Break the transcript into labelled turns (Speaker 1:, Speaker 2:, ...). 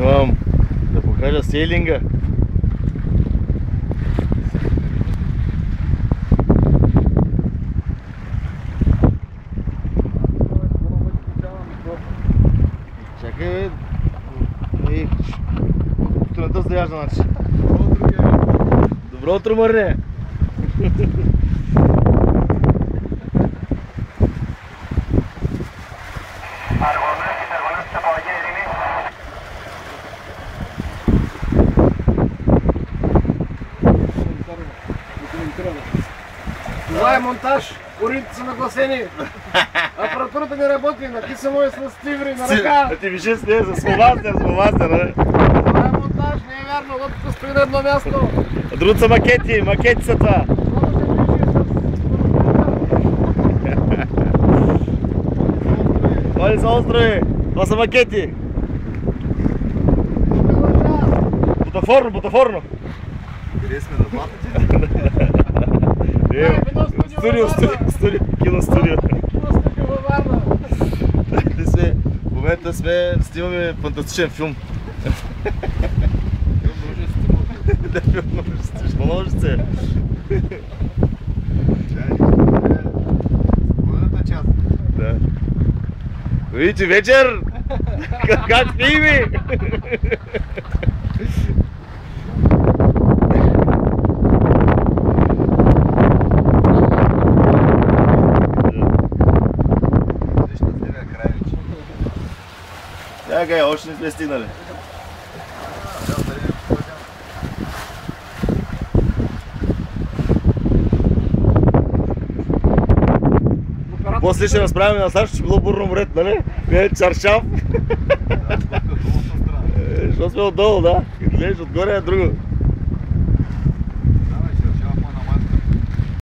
Speaker 1: Снимам да покажа сейлинга. Чакай, бе. Сутринта стояжда, значи. Добро утро, Марне.
Speaker 2: Това е монтаж, уредите са нагласени, апаратурата не работи, написано е с цифри на ръка.
Speaker 1: Ти вижи с нея, с фломастер, нали?
Speaker 2: Това е монтаж, не е вярно, лодката стои на едно място.
Speaker 1: Другото са макети, макети са това. Това не са острови, това са макети. Бутафорно.
Speaker 3: Къде сме на платите?
Speaker 1: Студио, киностудио.
Speaker 2: Киностудио във Варна.
Speaker 1: В момента снимаме фантастичен филм. Филм множество.
Speaker 3: Споделната част.
Speaker 1: Да. Видите вечер, как снимаме? Чакай, още не сме стигнали. После ще разправяме на САЩ, че било бурно море, нали? Не е чаршав. Защото сме отдолу, да. Като гледаш отгоре е друго.